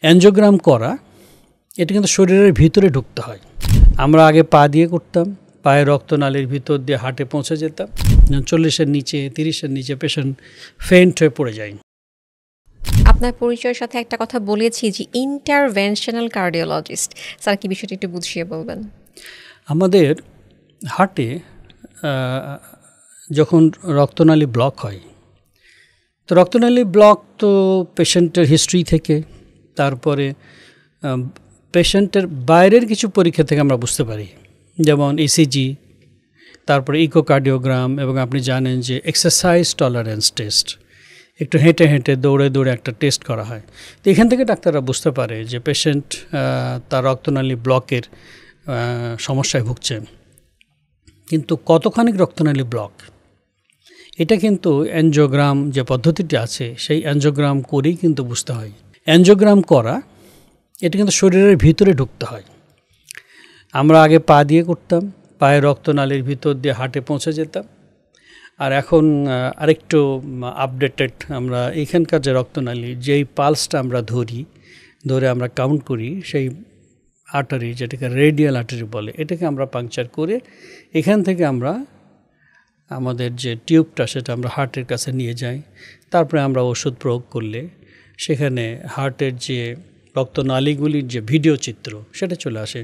Angiogram করা এটা কিন্তু শরীরের ভিতরে ঢুকতে হয়। আমরা আগে পা দিয়ে করতাম, পায়ের রক্তনালীর ভিতর দিয়ে হার্টে পৌঁছে যেতাম। 40-এর নিচে 30-এর নিচে পেশেন্ট ফেইন্ট হয়ে পড়ে যায়। আপনার পরিচয়ের সাথে একটা কথা বলেছি যে ইন্টারভেনশনাল কার্ডিওলজিস্ট, স্যার কি বিষয়টা একটু বুঝিয়ে বলবেন? আমাদের হার্টে যখন রক্তনালী ব্লক হয়, তো রক্তনালী ব্লক তো পেশেন্টের হিস্ট্রি থেকে, তারপরে পেশেন্টের বাইরের কিছু পরীক্ষা থেকে আমরা বুঝতে পারি, যেমন ইসিজি, তারপরে ইকোকার্ডিওগ্রাম, এবং আপনি জানেন যে এক্সারসাইজ টলারেন্স টেস্ট, একটু হেঁটে হেঁটে দৌড়ে দৌড়ে একটা টেস্ট করা হয়। তো এখান থেকে ডাক্তাররা বুঝতে পারে যে পেশেন্ট তার রক্তনালী ব্লকের সমস্যায় ভুগছে। কিন্তু কতখানি রক্তনালী ব্লক, এটা কিন্তু অ্যানজিওগ্রাম যে পদ্ধতিটি আছে সেই অ্যানজিওগ্রাম করেই কিন্তু বুঝতে হয়। অ্যানজিওগ্রাম করা এটা কিন্তু শরীরের ভিতরে ঢুকতে হয়। আমরা আগে পা দিয়ে করতাম, পায়ের রক্তনালীর ভিতর দিয়ে হার্টে পৌঁছে যেতাম। আর এখন আরেকটু আপডেটেড, আমরা এখানকার যে রক্তনালী, যেই পালসটা আমরা ধরে আমরা কাউন্ট করি, সেই আর্টারি, যেটাকে রেডিয়াল আর্টারি বলে, এটাকে আমরা পাংচার করে এখান থেকে আমরা আমাদের যে টিউবটা সেটা আমরা হার্টের কাছে নিয়ে যাই। তারপরে আমরা ওষুধ প্রয়োগ করলে সেখানে হার্টের যে রক্তনালীগুলির যে ভিডিও চিত্র সেটা চলে আসে।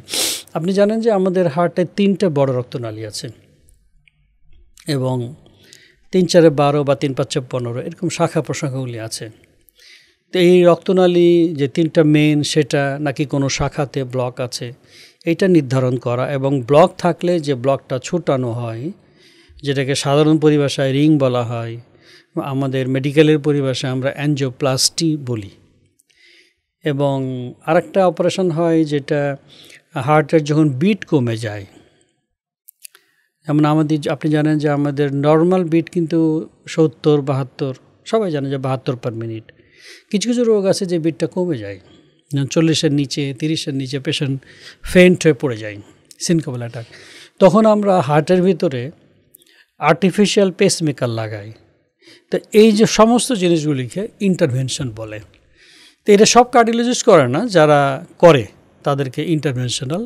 আপনি জানেন যে আমাদের হার্টে 3টে বড় রক্তনালী আছে, এবং 3-4 12 বা 3-5 15 এরকম শাখা প্রশাখাগুলি আছে। তো এই রক্তনালী যে 3টা মেন, সেটা নাকি কোনো শাখাতে ব্লক আছে, এইটা নির্ধারণ করা, এবং ব্লক থাকলে যে ব্লকটা ছুটানো হয়, যেটাকে সাধারণ পরিভাষায় রিং বলা হয়, আমাদের মেডিকেলের পরিভাষায় আমরা অ্যানজিওপ্লাস্টি বলি। এবং আরেকটা অপারেশন হয় যেটা হার্টের যখন বিট কমে যায়, যেমন আপনি জানেন যে আমাদের নর্মাল বিট কিন্তু 70-72, সবাই জানে যে 72 পার মিনিট। কিছু কিছু রোগ আছে যে বিটটা কমে যায়, 40-এর নিচে 30-এর নিচে পেশেন্ট ফেইন্ট হয়ে পড়ে যায়, সিনকোপাল অ্যাটাক। তখন আমরা হার্টের ভিতরে আর্টিফিশিয়াল পেসমেকার লাগাই। তো এই যে সমস্ত জিনিসগুলিকে ইন্টারভেনশন বলে। তো এটা সব কার্ডিওলজিস্ট করে না, যারা করে তাদেরকে ইন্টারভেনশনাল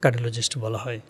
কার্ডিওলজিস্ট বলা হয়।